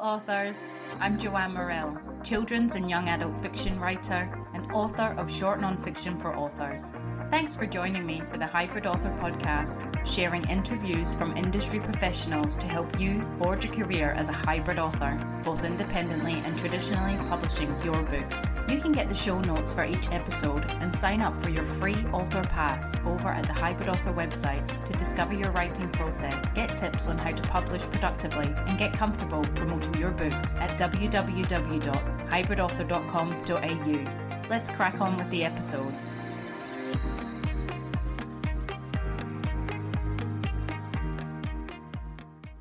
authors. I'm Joanne Morrell, children's and young adult fiction writer and author of short non-fiction for authors. Thanks for joining me for the Hybrid Author podcast, sharing interviews from industry professionals to help you forge a career as a hybrid author, both independently and traditionally publishing your books. You can get the show notes for each episode and sign up for your free author pass over at the Hybrid Author website to discover your writing process, get tips on how to publish productively, and get comfortable promoting your books at www.hybridauthor.com.au. Let's crack on with the episode.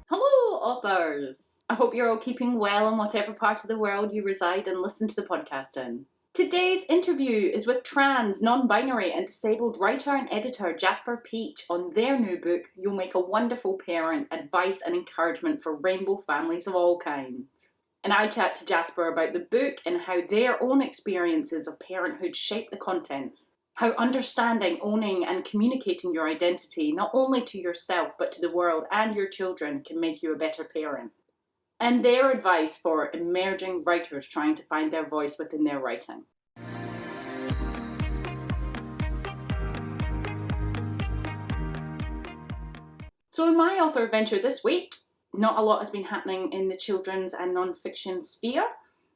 Hello, authors! I hope you're all keeping well in whatever part of the world you reside and listen to the podcast in. Today's interview is with trans, non-binary and disabled writer and editor Jasper Peach on their new book, You'll Make a Wonderful Parent, Advice and Encouragement for Rainbow Families of All Kinds. And I chat to Jasper about the book and how their own experiences of parenthood shape the contents. How understanding, owning and communicating your identity, not only to yourself but to the world and your children, can make you a better parent. And their advice for emerging writers trying to find their voice within their writing. So in my author adventure this week, not a lot has been happening in the children's and non-fiction sphere.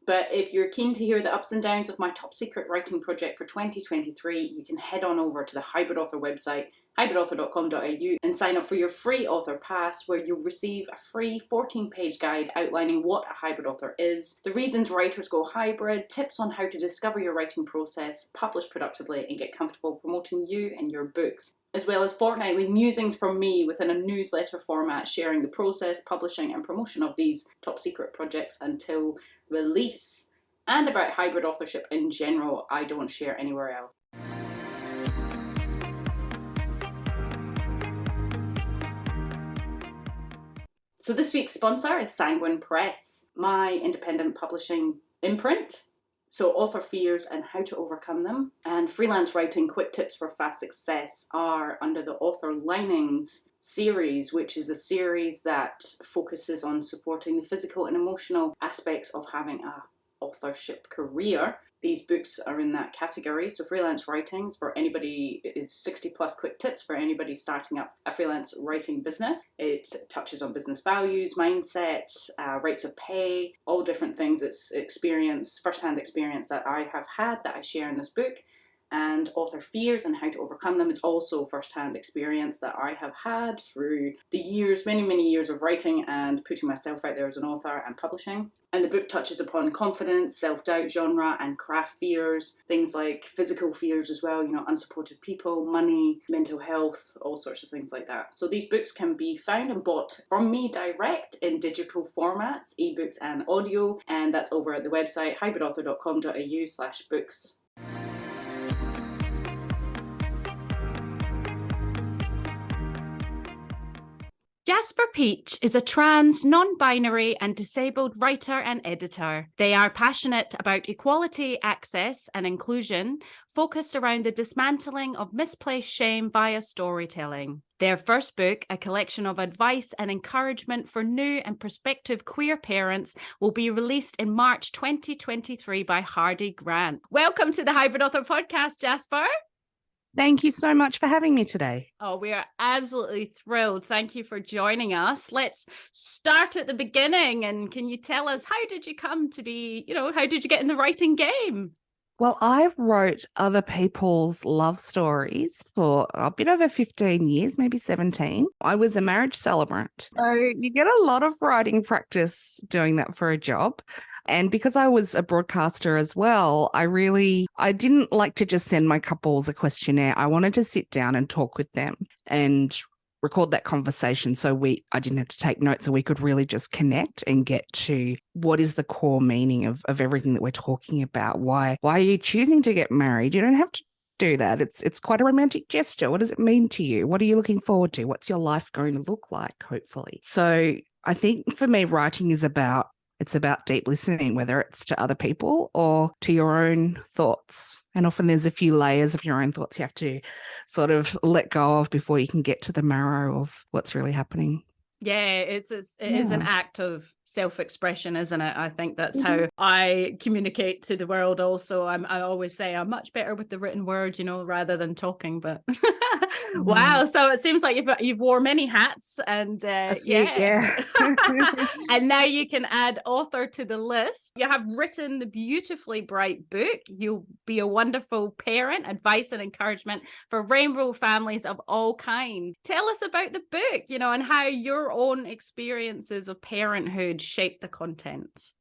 But if you're keen to hear the ups and downs of my top secret writing project for 2023, you can head on over to the Hybrid Author website, hybridauthor.com.au, and sign up for your free author pass, where you'll receive a free 14-page guide outlining what a hybrid author is, the reasons writers go hybrid, tips on how to discover your writing process, publish productively, and get comfortable promoting you and your books, as well as fortnightly musings from me within a newsletter format, sharing the process, publishing, and promotion of these top secret projects until release, and about hybrid authorship in general I don't share anywhere else. So this week's sponsor is Sanguine Press, my independent publishing imprint. So author fears and how to overcome them, and freelance writing quick tips for fast success are under the Author Linings series, which is a series that focuses on supporting the physical and emotional aspects of having a authorship career. These books are in that category. So freelance writings for anybody, it's 60 plus quick tips for anybody starting up a freelance writing business. It touches on business values, mindset, rates of pay, all different things. It's experience, first-hand experience that I have had that I share in this book. And author fears and how to overcome them. It's also first-hand experience that I have had through the years, many, many years of writing and putting myself out there as an author and publishing. And the book touches upon confidence, self-doubt, genre and craft fears, things like physical fears as well, unsupported people, money, mental health, all sorts of things like that. So these books can be found and bought from me direct in digital formats, ebooks and audio, and that's over at the website hybridauthor.com.au/books. Jasper Peach is a trans, non-binary and disabled writer and editor. They are passionate about equality, access and inclusion, focused around the dismantling of misplaced shame via storytelling. Their first book, a collection of advice and encouragement for new and prospective queer parents, will be released in March 2023 by Hardie Grant. Welcome to the Hybrid Author podcast, Jasper. Thank you so much for having me today. Oh, we are absolutely thrilled. Thank you for joining us. Let's start at the beginning. And can you tell us, how did you come to be, how did you get in the writing game? Well, I wrote other people's love stories for a bit over 15 years, maybe 17. I was a marriage celebrant. So you get a lot of writing practice doing that for a job. And because I was a broadcaster as well, I didn't like to just send my couples a questionnaire. I wanted to sit down and talk with them and record that conversation I didn't have to take notes, so we could really just connect and get to what is the core meaning of everything that we're talking about. Why are you choosing to get married? You don't have to do that. It's quite a romantic gesture. What does it mean to you? What are you looking forward to? What's your life going to look like, hopefully? So I think for me, writing is about deep listening, whether it's to other people or to your own thoughts. And often there's a few layers of your own thoughts you have to sort of let go of before you can get to the marrow of what's really happening. Yeah, it is an act of self-expression, isn't it? I think that's how I communicate to the world also. I always say I'm much better with the written word, rather than talking. But wow, so it seems like you've wore many hats, and A few, yeah. and now you can add author to the list. You have written the beautifully bright book. You'll be a wonderful parent, advice and encouragement for rainbow families of all kinds. Tell us about the book, and how your own experiences of parenthood shape the contents.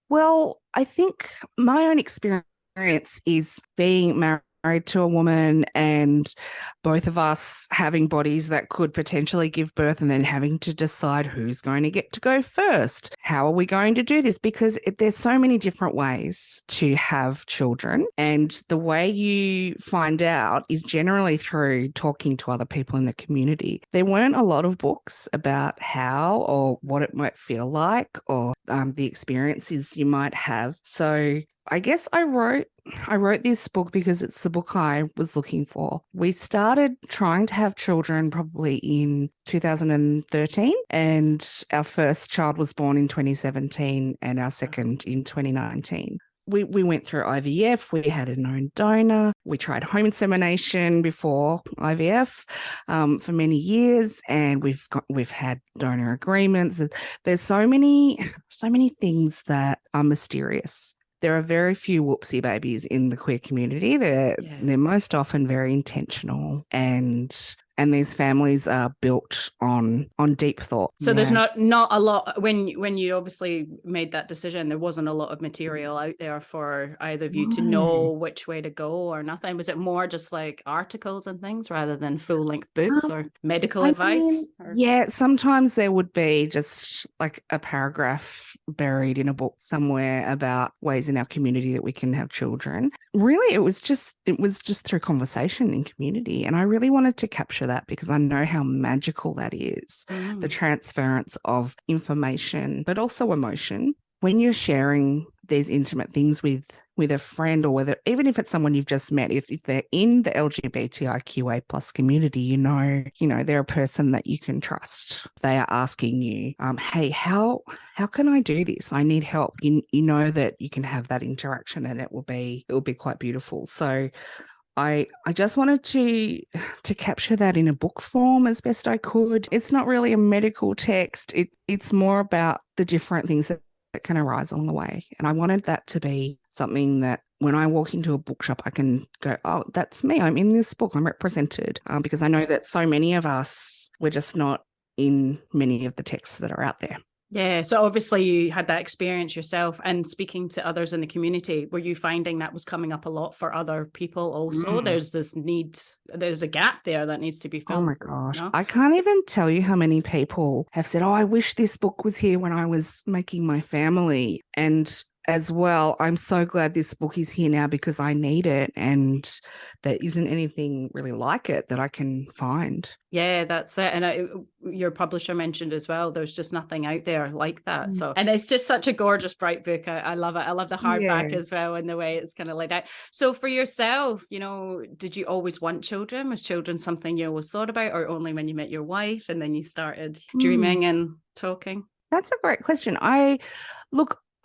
Well, I think my own experience is being married to a woman and both of us having bodies that could potentially give birth, and then having to decide who's going to get to go first. How are we going to do this? Because there's so many different ways to have children, and the way you find out is generally through talking to other people in the community. There weren't a lot of books about how or what it might feel like, or the experiences you might have. So I guess I wrote this book because it's the book I was looking for. We started trying to have children probably in 2013, and our first child was born in 2017 and our second in 2019. We went through IVF. We had a known donor. We tried home insemination before IVF for many years, and we've had donor agreements. There's so many things that are mysterious. There are very few whoopsie babies in the queer community. They're most often very intentional, and these families are built on deep thought. So there's not a lot, when you obviously made that decision, there wasn't a lot of material out there for either of you to know which way to go or nothing. Was it more just like articles and things rather than full-length books or medical advice? Yeah, sometimes there would be just like a paragraph buried in a book somewhere about ways in our community that we can have children. Really, it was just through conversation in community, and I really wanted to capture that because I know how magical that is, the transference of information, but also emotion. When you're sharing these intimate things with a friend, or whether even if it's someone you've just met, if they're in the LGBTIQA plus community, you know they're a person that you can trust. They are asking you, hey, how can I do this? I need help. You know that you can have that interaction, and it will be quite beautiful. So I just wanted to capture that in a book form as best I could. It's not really a medical text. It's more about the different things that can arise along the way. And I wanted that to be something that when I walk into a bookshop, I can go, oh, that's me. I'm in this book. I'm represented. Because I know that so many of us, we're just not in many of the texts that are out there. Yeah, so obviously you had that experience yourself, and speaking to others in the community, were you finding that was coming up a lot for other people also? There's this need, there's a gap there that needs to be filled. Oh my gosh. No? I can't even tell you how many people have said, oh, I wish this book was here when I was making my family. And as well, I'm so glad this book is here now because I need it, and there isn't anything really like it that I can find. Yeah, that's it. And your publisher mentioned as well, there's just nothing out there like that. So, and it's just such a gorgeous, bright book. I love it. I love the hardback as well, and the way it's kind of laid out. So for yourself, did you always want children? Was children something you always thought about, or only when you met your wife and then you started dreaming and talking? That's a great question.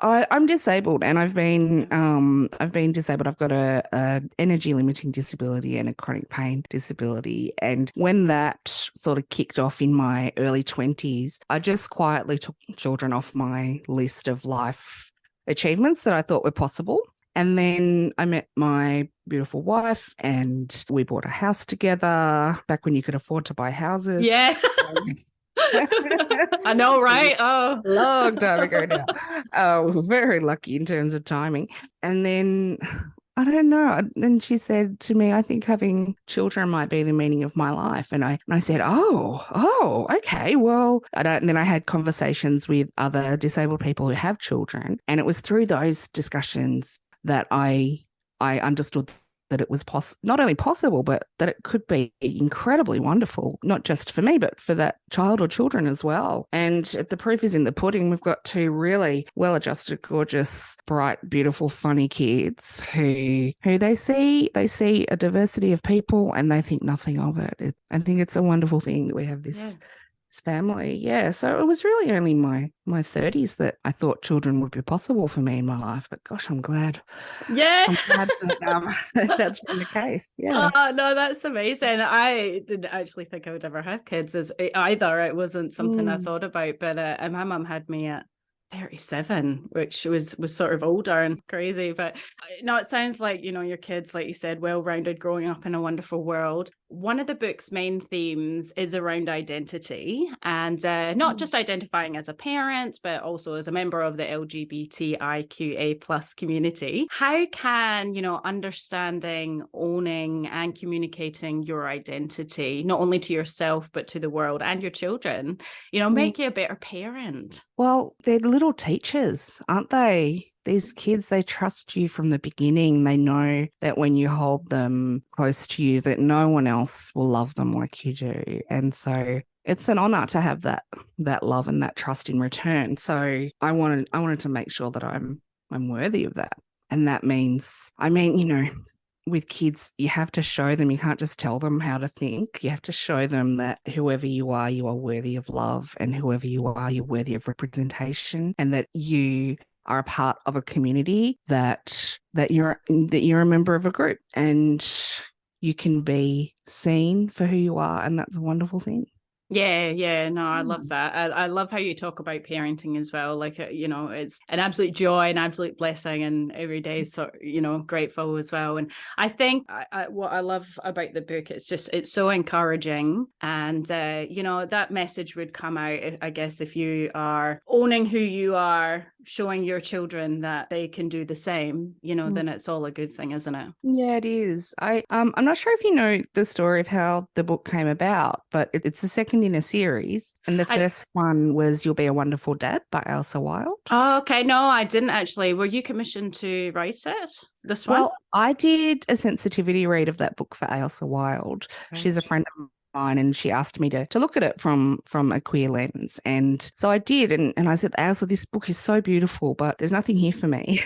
I'm disabled, and I've been disabled. I've got a energy limiting disability and a chronic pain disability. And when that sort of kicked off in my early 20s, I just quietly took children off my list of life achievements that I thought were possible. And then I met my beautiful wife, and we bought a house together back when you could afford to buy houses. Yeah. I know, right? Oh, long time ago now. Oh, very lucky in terms of timing. And then I don't know. Then she said to me, I think having children might be the meaning of my life. And I said, oh, okay, well, and then I had conversations with other disabled people who have children. And it was through those discussions that I understood that it was not only possible, but that it could be incredibly wonderful, not just for me, but for that child or children as well. And the proof is in the pudding. We've got two really well-adjusted, gorgeous, bright, beautiful, funny kids who they see a diversity of people and they think nothing of it. I think it's a wonderful thing that we have this family. Yeah. So it was really only my 30s that I thought children would be possible for me in my life. But gosh, I'm glad. Yeah. I'm glad that that's been the case. Yeah. Oh no, that's amazing. I didn't actually think I would ever have kids as either. It wasn't something I Mm. thought about, but and my mum had me at 37, which was sort of older and crazy. But no, it sounds like, your kids, like you said, well-rounded, growing up in a wonderful world. One of the book's main themes is around identity, and not just identifying as a parent, but also as a member of the LGBTIQA plus community. How can, understanding, owning, and communicating your identity, not only to yourself, but to the world and your children, make you a better parent? Well, they're little teachers, aren't they? These kids, they trust you from the beginning. They know that when you hold them close to you, that no one else will love them like you do. And so it's an honor to have that love and that trust in return. So I wanted to make sure that I'm worthy of that. And that means, with kids, you have to show them, you can't just tell them how to think. You have to show them that whoever you are worthy of love, and whoever you are, you're worthy of representation, and that you are a part of a community, that you're a member of a group, and you can be seen for who you are, and that's a wonderful thing. Yeah, no, I love that. I love how you talk about parenting as well. Like, it's an absolute joy, an absolute blessing, and every day is grateful as well. And I think what I love about the book, it's so encouraging, and that message would come out, I guess, if you are owning who you are, showing your children that they can do the same. Then it's all a good thing, isn't it? Yeah, it is. I'm not sure if you know the story of how the book came about, but it's the second in a series, and the first one was "You'll Be a Wonderful Dad" by Elsa Wilde. Oh, okay. No, I didn't actually. Were you commissioned to write it? This one? Well, I did a sensitivity read of that book for Elsa Wilde. Right. She's a friend of mine, and she asked me to look at it from a queer lens. And so I did, and I said, Elsa, this book is so beautiful, but there's nothing here for me.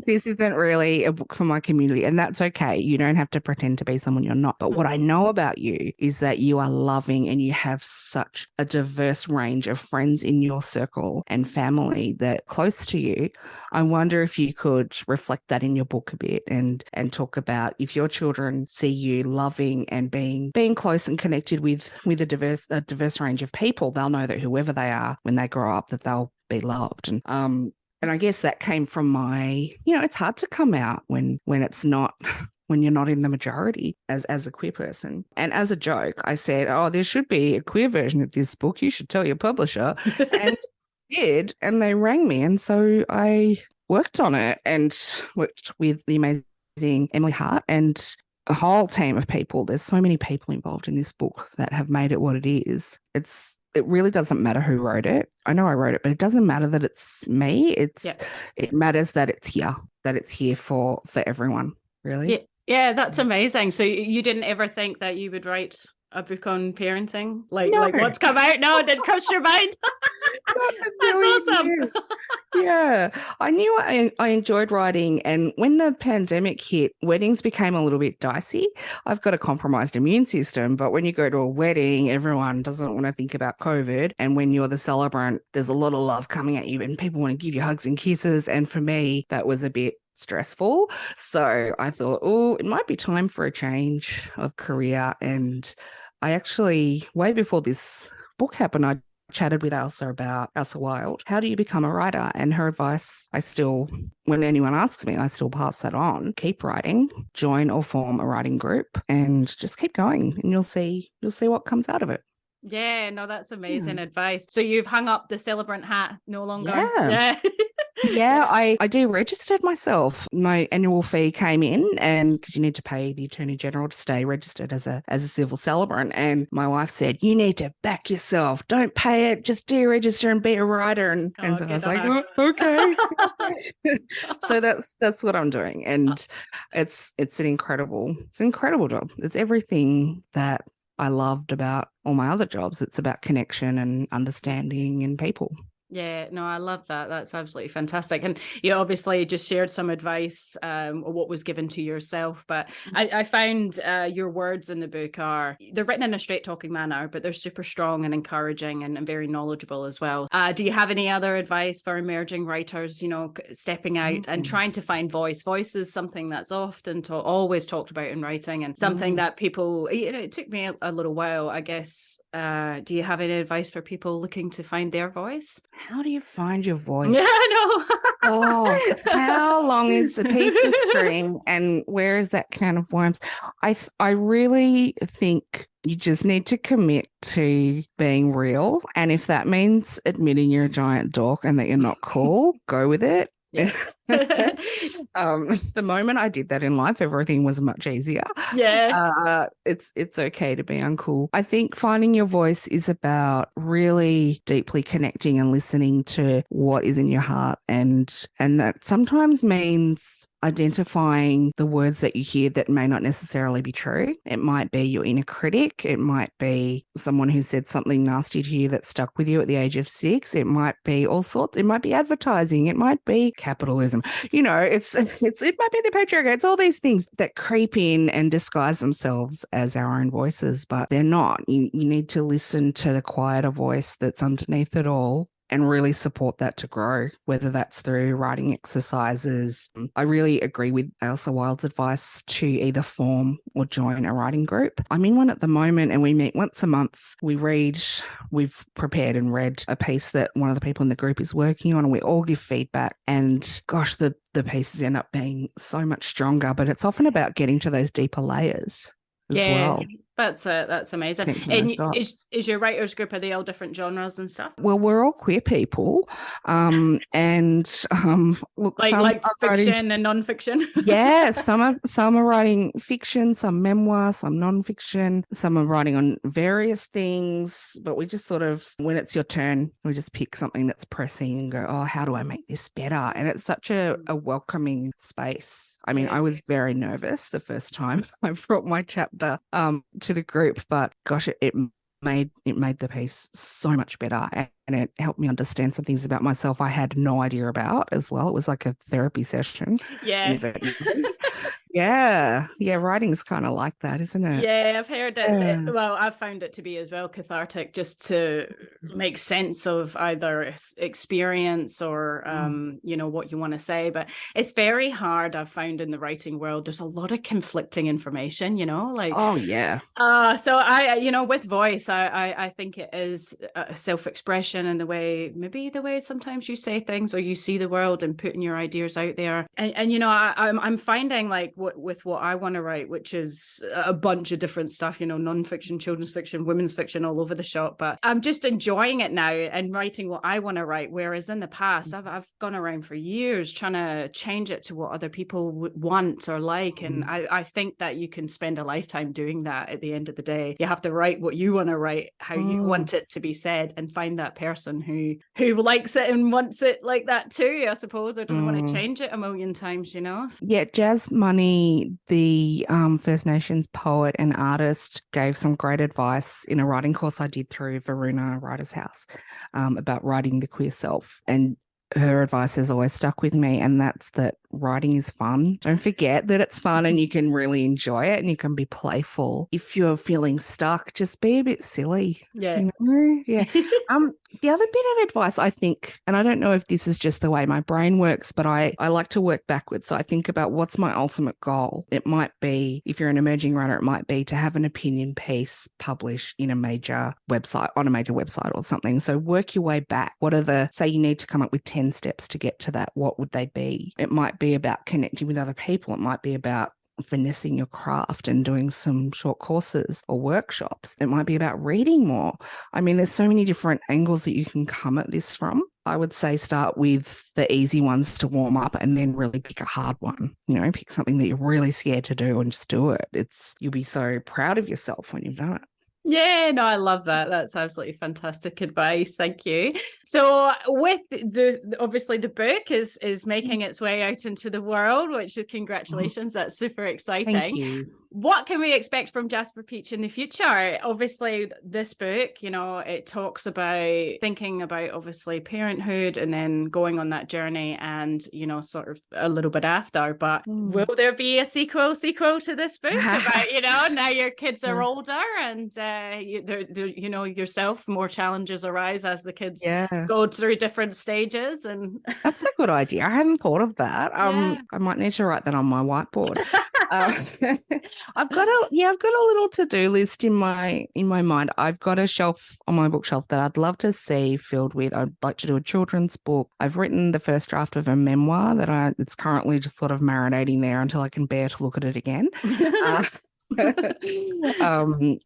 This isn't really a book for my community, and that's okay. You don't have to pretend to be someone you're not. But what I know about you is that you are loving, and you have such a diverse range of friends in your circle and family that close to you. I wonder if you could reflect that in your book a bit, and talk about if your children see you loving and being close and connected with a diverse range of people, they'll know that whoever they are when they grow up, that they'll be loved. And I guess that came from my, it's hard to come out when it's not, when you're not in the majority as a queer person. And as a joke, I said, oh, there should be a queer version of this book. You should tell your publisher. And did, and they rang me. And so I worked on it, and worked with the amazing Emily Hart and a whole team of people. There's so many people involved in this book that have made it what it is. It really doesn't matter who wrote it. I know I wrote it, but it doesn't matter that it's me. It matters that it's here for everyone, really. Yeah, that's amazing. So you didn't ever think that you would write a book on parenting? Like what's come out now, it didn't cross your mind? That's awesome. Yeah, I knew I enjoyed writing, and when the pandemic hit, weddings became a little bit dicey. I've got a compromised immune system, but when you go to a wedding, everyone doesn't want to think about COVID, and when you're the celebrant, there's a lot of love coming at you, and people want to give you hugs and kisses, and for me, that was a bit stressful. So I thought, oh, it might be time for a change of career. And I actually, way before this book happened, I chatted with Elsa Wilde. How do you become a writer? And her advice, when anyone asks me, I still pass that on. Keep writing, join or form a writing group, and just keep going, and you'll see what comes out of it. Yeah, no, that's amazing advice. So you've hung up the celebrant hat no longer? Yeah. Yeah, I deregistered myself. My annual fee came in, and because you need to pay the Attorney General to stay registered as a civil celebrant. And my wife said, you need to back yourself. Don't pay it. Just deregister and be a writer. And so I was like, oh, okay. So that's what I'm doing. And it's an incredible job. It's everything that I loved about all my other jobs. It's about connection and understanding and people. Yeah, no, I love that. That's absolutely fantastic. And you obviously just shared some advice, or what was given to yourself. But I found your words in the book they're written in a straight talking manner, but they're super strong and encouraging and very knowledgeable as well. Do you have any other advice for emerging writers, stepping out and trying to find voice? Voice is something that's often always talked about in writing, and something that people, it took me a little while, I guess. Do you have any advice for people looking to find their voice? How do you find your voice? Yeah, I know. Oh, how long is a piece of string and where is that can of worms? I really think you just need to commit to being real. And if that means admitting you're a giant dork and that you're not cool, go with it. Yeah. The moment I did that in life, everything was much easier. Yeah. It's okay to be uncool. I think finding your voice is about really deeply connecting and listening to what is in your heart, and that sometimes means identifying the words that you hear that may not necessarily be true. It might be your inner critic. It might be someone who said something nasty to you that stuck with you at the age of 6. It might be all sorts. It might be advertising. It might be capitalism. It might be the patriarchy. It's all these things that creep in and disguise themselves as our own voices, but they're not. You need to listen to the quieter voice that's underneath it all and really support that to grow, whether that's through writing exercises. I really agree with Elsa Wilde's advice to either form or join a writing group. I'm in one at the moment and we meet once a month. We've prepared and read a piece that one of the people in the group is working on, and we all give feedback. And gosh, the pieces end up being so much stronger, but it's often about getting to those deeper layers as well. That's amazing. And is your writers group, are they all different genres and stuff? Well, we're all queer people, look, like fiction and non-fiction. Yeah, some are writing fiction, some memoir, some non-fiction. Some are writing on various things, but we just sort of, when it's your turn, we just pick something that's pressing and go, oh, how do I make this better? And it's such a welcoming space. I mean, I was very nervous the first time I brought my chapter to the group, but gosh, it made the piece so much better, and it helped me understand some things about myself I had no idea about as well. It was like a therapy session. Yeah, writing's kind of like that, isn't it? Yeah, I've heard it. Well, I've found it to be as well cathartic, just to make sense of either experience or what you want to say. But it's very hard, I've found, in the writing world. There's a lot of conflicting information, like, oh yeah. So I with voice, I think it is a self-expression, and the way sometimes you say things or you see the world and putting your ideas out there. And I'm finding, like, with what I want to write, which is a bunch of different stuff, non-fiction, children's fiction, women's fiction, all over the shop. But I'm just enjoying it now and writing what I want to write. Whereas in the past, I've gone around for years trying to change it to what other people would want or like. And I think that you can spend a lifetime doing that. At the end of the day, you have to write what you want to write, how you want it to be said, and find that person who likes it and wants it like that too, I suppose, or doesn't want to change it a million times, Yeah, Jazz Money, the First Nations poet and artist, gave some great advice in a writing course I did through Varuna Writers House about writing the queer self. And her advice has always stuck with me, and that's that writing is fun. Don't forget that it's fun and you can really enjoy it and you can be playful. If you're feeling stuck, just be a bit silly. Yeah. Yeah. The other bit of advice, I think, and I don't know if this is just the way my brain works, but I like to work backwards. So I think about what's my ultimate goal. It might be, if you're an emerging writer, it might be to have an opinion piece published in on a major website or something. So work your way back. Say you need to come up with 10 steps to get to that. What would they be? It might be about connecting with other people. It might be about finessing your craft and doing some short courses or workshops. It might be about reading more. I mean, there's so many different angles that you can come at this from. I would say start with the easy ones to warm up and then really pick a hard one. Pick something that you're really scared to do and just do it. You'll be so proud of yourself when you've done it. Yeah, no, I love that. That's absolutely fantastic advice. Thank you. So with obviously the book is making its way out into the world, which is, congratulations. That's super exciting. Thank you. what can we expect from Jasper Peach in the future? Obviously, this book, it talks about thinking about obviously parenthood and then going on that journey and, sort of a little bit after. But will there be a sequel to this book about, now your kids are older and, yourself, more challenges arise as the kids go through different stages? And that's a good idea. I hadn't thought of that. I might need to write that on my whiteboard. I've got a little to-do list in my mind. I've got a shelf on my bookshelf that I'd love to see filled with. I'd like to do a children's book. I've written the first draft of a memoir it's currently just sort of marinating there until I can bear to look at it again.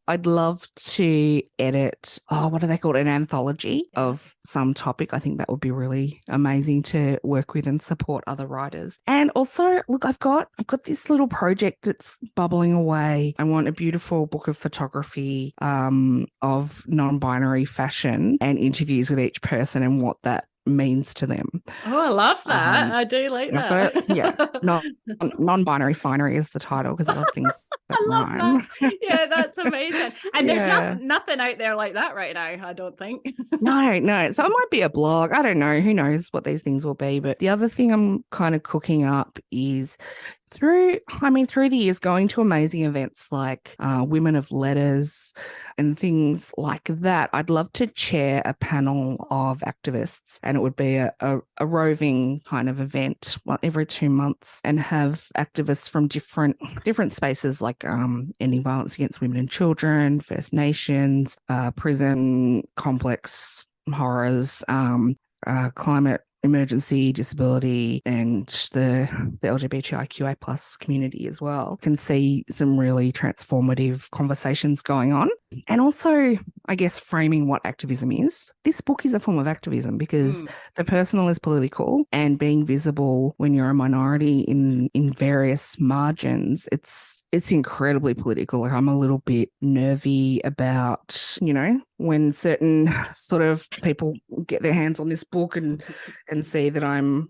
I'd love to edit, what are they called? An anthology of some topic. I think that would be really amazing to work with and support other writers. And also, look, I've got this little project that's bubbling away. I want a beautiful book of photography of non-binary fashion and interviews with each person and what that means to them. Oh, I love that. I do like that. Non-binary finery is the title because I love things that I love rhyme. that. Yeah, that's amazing. And there's nothing out there like that right now, I don't think. No. So it might be a blog. I don't know. Who knows what these things will be. But the other thing I'm kind of cooking up is through the years, going to amazing events like Women of Letters and things like that, I'd love to chair a panel of activists, and it would be a roving kind of event every 2 months, and have activists from different spaces like ending violence against women and children, First Nations, prison complex horrors, climate emergency, disability, and the LGBTIQA plus community as well, can see some really transformative conversations going on. And also, I guess, framing what activism is. This book is a form of activism because the personal is political, and being visible when you're a minority in various margins, it's incredibly political. Like, I'm a little bit nervy about, when certain sort of people get their hands on this book and see that I'm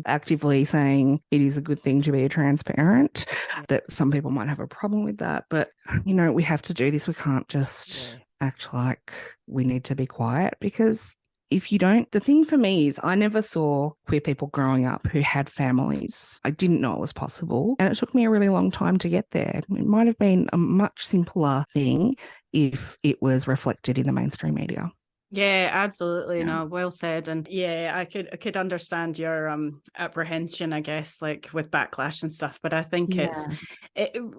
actively saying it is a good thing to be a trans parent, that some people might have a problem with that. But, we have to do this. We can't just act like we need to be quiet, because if you don't, the thing for me is I never saw queer people growing up who had families. I didn't know it was possible. And it took me a really long time to get there. It might have been a much simpler thing if it was reflected in the mainstream media. Yeah, absolutely. No, well said. And I could understand your apprehension, I guess, like with backlash and stuff. But I think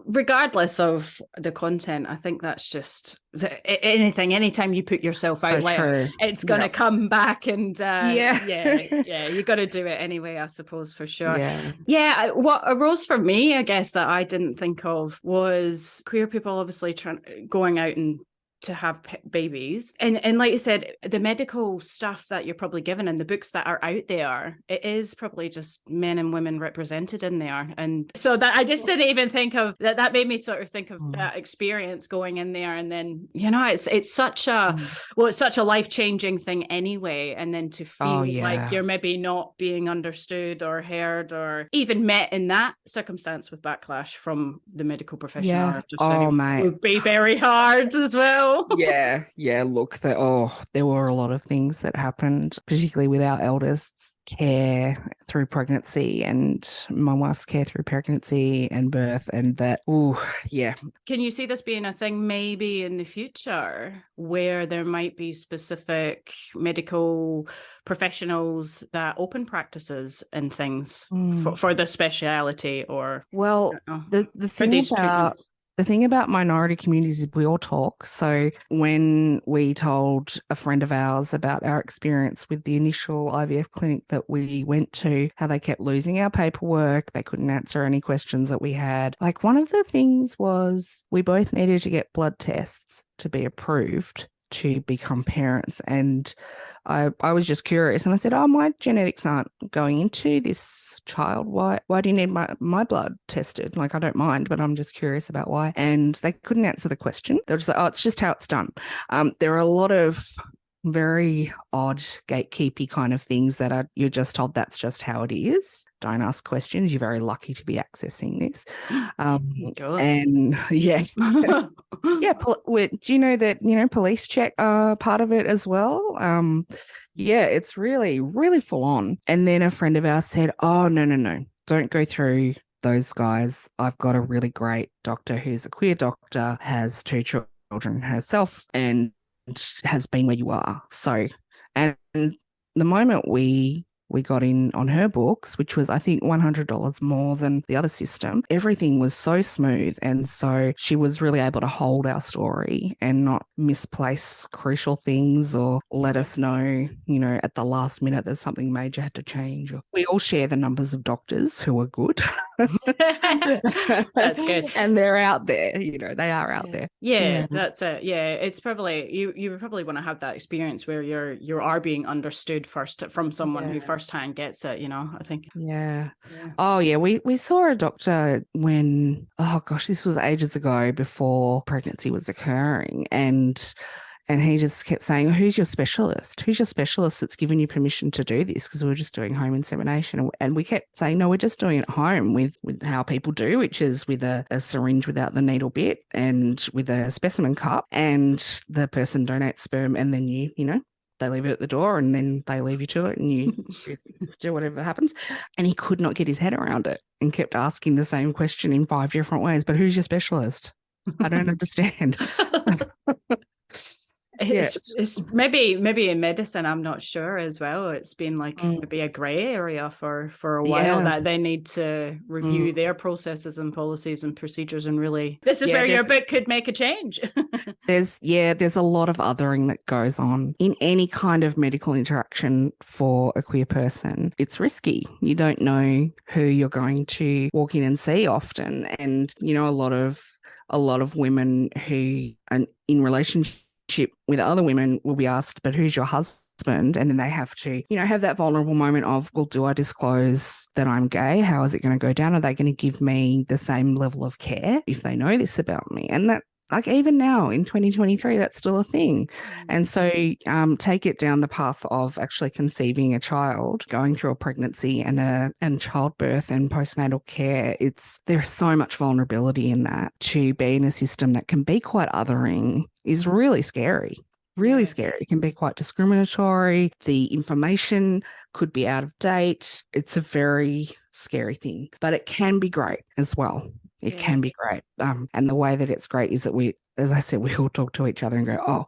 regardless of the content, I think that's just anytime you put yourself out there, it's going to come back. And you got to do it anyway, I suppose, for sure. What arose for me, I guess, that I didn't think of was queer people obviously going out and to have babies, and like you said, the medical stuff that you're probably given and the books that are out there, it is probably just men and women represented in there. And so that I just didn't even think of that made me sort of think of that experience going in there. And then it's such a it's such a life-changing thing anyway, and then to feel like you're maybe not being understood or heard or even met in that circumstance with backlash from the medical profession would be very hard as well. Look, there were a lot of things that happened, particularly with our eldest care through pregnancy and my wife's care through pregnancy and birth, and that Can you see this being a thing maybe in the future where there might be specific medical professionals that open practices and things for the speciality, or the thing about minority communities is we all talk. So when we told a friend of ours about our experience with the initial IVF clinic that we went to, how they kept losing our paperwork, they couldn't answer any questions that we had. Like, one of the things was we both needed to get blood tests to be approved to become parents. And I was just curious, and I said, my genetics aren't going into this child. Why do you need my blood tested? Like, I don't mind, but I'm just curious about why. And they couldn't answer the question. They were just like, it's just how it's done. There are a lot of very odd gatekeepy kind of things that are, you're just told that's just how it is. Don't ask questions. You're very lucky to be accessing this. Good. And yeah. Yeah, do you know that, police check are part of it as well? Yeah, it's really, really full on. And then a friend of ours said, oh, no, don't go through those guys. I've got a really great doctor who's a queer doctor, has 2 children herself, and has been where you are. So, and the moment we got in on her books, which was, I think, $100 more than the other system, everything was so smooth. And so she was really able to hold our story and not misplace crucial things or let us know, at the last minute that something major had to change. We all share the numbers of doctors who are good. That's good. And they're out there, they are out there. Yeah, that's it. Yeah, it's probably, you probably want to have that experience where you are being understood first from someone who firsthand gets it, I think. Yeah. Oh, yeah. We saw a doctor when, oh gosh, this was ages ago before pregnancy was occurring. And he just kept saying, who's your specialist? Who's your specialist that's given you permission to do this? Because we were just doing home insemination. And we kept saying, no, we're just doing it at home with how people do, which is with a syringe without the needle bit and with a specimen cup. And the person donates sperm and then they leave it at the door and then they leave you to it and you do whatever happens. And he could not get his head around it and kept asking the same question in 5 different ways. But who's your specialist? I don't understand. It's maybe in medicine, I'm not sure as well. It's been like maybe a grey area for a while that they need to review their processes and policies and procedures and really, this is where your book could make a change. There's a lot of othering that goes on in any kind of medical interaction for a queer person. It's risky. You don't know who you're going to walk in and see often. And, a lot of women who are in relationship with other women will be asked, but who's your husband? And then they have to, have that vulnerable moment of, well, do I disclose that I'm gay? How is it going to go down? Are they going to give me the same level of care if they know this about me? And that, like, even now in 2023, that's still a thing. And so take it down the path of actually conceiving a child, going through a pregnancy and childbirth and postnatal care. There's so much vulnerability in that. To be in a system that can be quite othering is really scary. Really scary. It can be quite discriminatory. The information could be out of date. It's a very scary thing, but it can be great as well. It can be great. And the way that it's great is that as I said, we all talk to each other and go,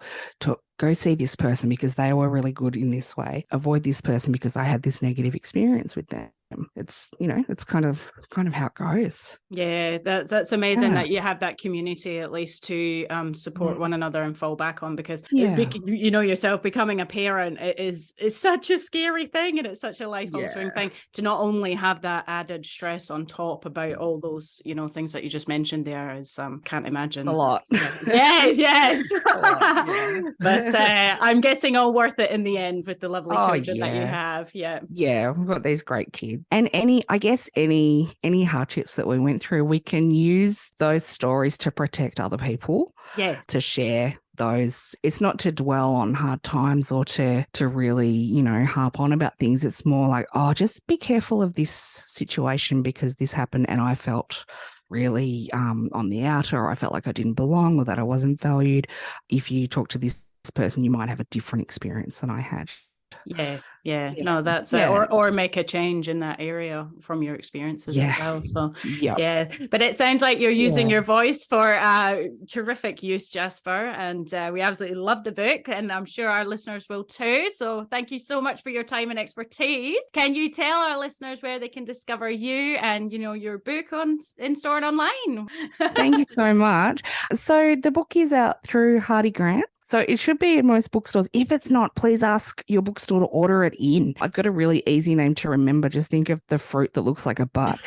go see this person because they were really good in this way. Avoid this person because I had this negative experience with them. It's, it's kind of how it goes. Yeah, that's amazing that you have that community at least to support one another and fall back on, because yourself becoming a parent is such a scary thing, and it's such a life altering thing to not only have that added stress on top about all those things that you just mentioned there. Is can't imagine a lot. yes a lot, but I'm guessing all worth it in the end with the lovely children that you have. We've got these great kids, and any hardships that we went through, we can use those stories to protect other people, to share those. It's not to dwell on hard times or to really harp on about things. It's more like, just be careful of this situation because this happened and I felt really on the outer, or I felt like I didn't belong or that I wasn't valued. If you talk to this person, you might have a different experience than I had. No, that's or make a change in that area from your experiences as well. So but it sounds like you're using your voice for terrific use, Jasper, and we absolutely love the book, and I'm sure our listeners will too. So thank you so much for your time and expertise. Can you tell our listeners where they can discover you and your book in store and online? Thank you so much. So the book is out through Hardie Grant. So it should be in most bookstores. If it's not, please ask your bookstore to order it in. I've got a really easy name to remember. Just think of the fruit that looks like a butt.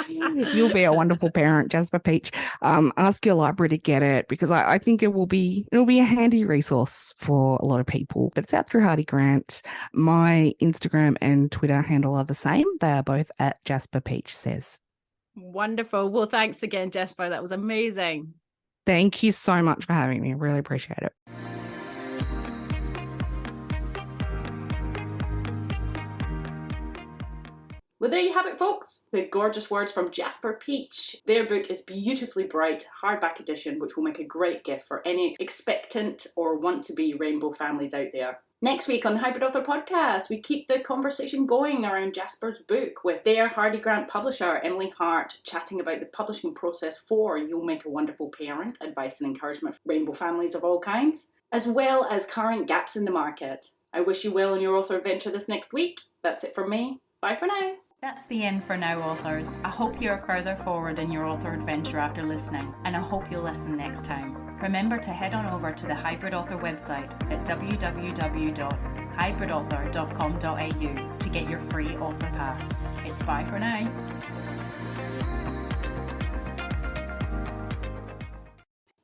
You'll be a wonderful parent, Jasper Peach. Ask your library to get it because I think it'll be a handy resource for a lot of people. But it's out through Hardie Grant. My Instagram and Twitter handle are the same. They are both at Jasper Peach Says. Wonderful. Well, thanks again, Jasper. That was amazing. Thank you so much for having me. I really appreciate it. Well, there you have it, folks. The gorgeous words from Jasper Peach. Their book is beautifully bright, hardback edition, which will make a great gift for any expectant or want-to-be rainbow families out there. Next week on the Hybrid Author Podcast, we keep the conversation going around Jasper's book with their Hardie Grant publisher, Emily Hart, chatting about the publishing process for You'll Make a Wonderful Parent, advice and encouragement for rainbow families of all kinds, as well as current gaps in the market. I wish you well in your author adventure this next week. That's it from me. Bye for now. That's the end for now, authors. I hope you're further forward in your author adventure after listening, and I hope you'll listen next time. Remember to head on over to the Hybrid Author website at www.hybridauthor.com.au to get your free author pass. It's bye for now.